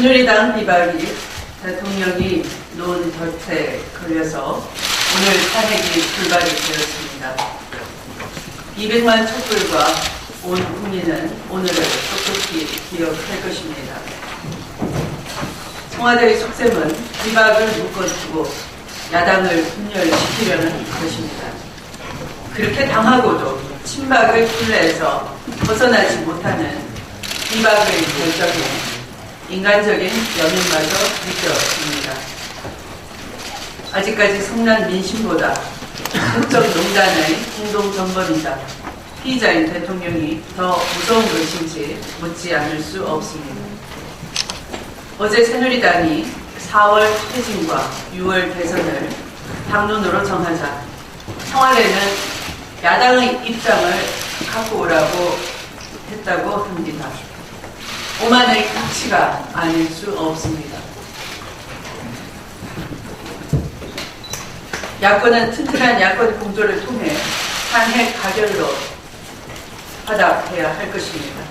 새누리당 비박이 대통령이 놓은 덫에 걸려서 오늘 탄핵이 불발이 되었습니다. 200만 촛불과 온 국민은 오늘을 똑똑히 기억할 것입니다. 청와대의 속셈은 비박을 묶어두고 야당을 분열시키려는 것입니다. 그렇게 당하고도 친박의 굴레에서 벗어나지 못하는 비박의 결정에 인간적인 연민마저 느껴집니다. 아직까지 성난 민심보다 국정농단의 공동정범이자 피의자인 대통령이 더 무서운 것인지 묻지 않을 수 없습니다. 어제 새누리당이 4월 퇴진과 6월 대선을 당론으로 정하자 청와대는 야당의 입장을 갖고 오라고 했다고 합니다. 오만의 가치가 아닐 수 없습니다. 야권은 튼튼한 야권 공조를 통해 탄핵 가결로 화답해야 할 것입니다.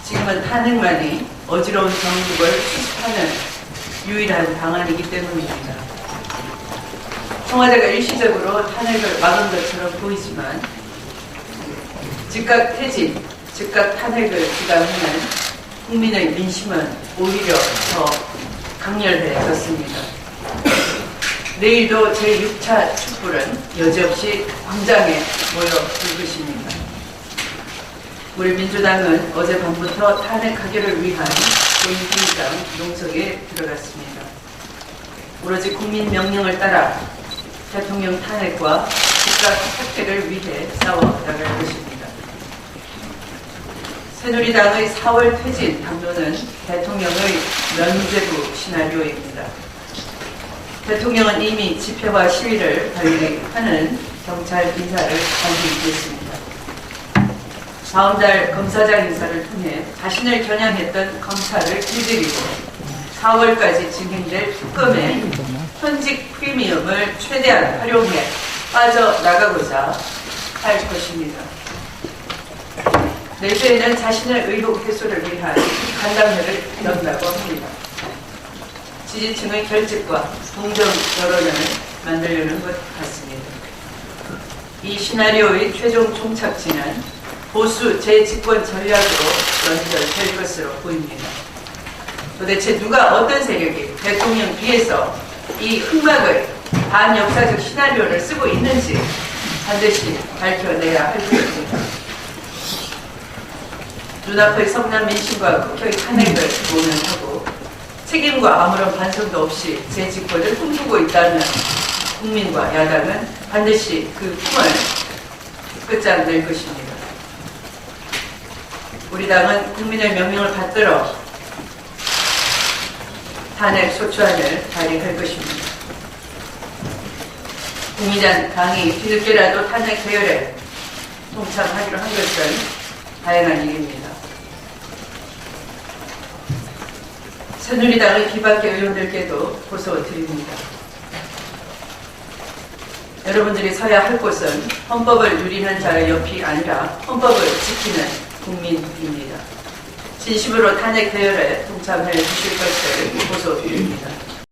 지금은 탄핵만이 어지러운 정국을 수습하는 유일한 방안이기 때문입니다. 청와대가 일시적으로 탄핵을 막은 것처럼 보이지만 즉각 퇴진, 즉각 탄핵을 주장하는 국민의 민심은 오히려 더 강렬해졌습니다. 내일도 제6차 촛불은 여지없이 광장에 모여들 것입니다. 우리 민주당은 어젯밤부터 탄핵 가결을 위한 조인팀장 농석에 들어갔습니다. 오로지 국민 명령을 따라 대통령 탄핵과 즉각 사퇴를 위해 싸워 나갈 것입니다. 새누리당의 4월 퇴진 당론은 대통령의 면죄부 시나리오입니다. 대통령은 이미 집회와 시위를 관리하는 경찰 인사를 단행했습니다. 다음 달 검사장 인사를 통해 자신을 겨냥했던 검찰을 길들이고 4월까지 진행될 특검의 현직 프리미엄을 최대한 활용해 빠져나가고자 할 것입니다. 내수에는 자신의 의혹 해소를 위한 간담회를 연다고 합니다. 지지층의 결집과 동정 여론을 만들려는 것 같습니다. 이 시나리오의 최종 종착지는 보수 재집권 전략으로 연결될 것으로 보입니다. 도대체 누가 어떤 세력이 대통령 뒤에서 이 흑막의 반역사적 시나리오를 쓰고 있는지 반드시 밝혀내야 할 것입니다. 눈앞의 성난 민심과 국회의 탄핵을 모면하고 책임과 아무런 반성도 없이 재집권을 꿈꾸고 있다는 국민과 야당은 반드시 그 꿈을 끝장낼 것입니다. 우리 당은 국민의 명령을 받들어 탄핵 소추안을 발의할 것입니다. 국민당이 뒤늦게라도 탄핵 대열에 동참하기로 한 것은 다행한 일입니다. 새누리당의 비박계 의원들께도 고소드립니다. 여러분들이 서야 할 곳은 헌법을 누리는 자의 옆이 아니라 헌법을 지키는 국민입니다. 진심으로 탄핵 대열에 동참해 주실 것을 고소드립니다.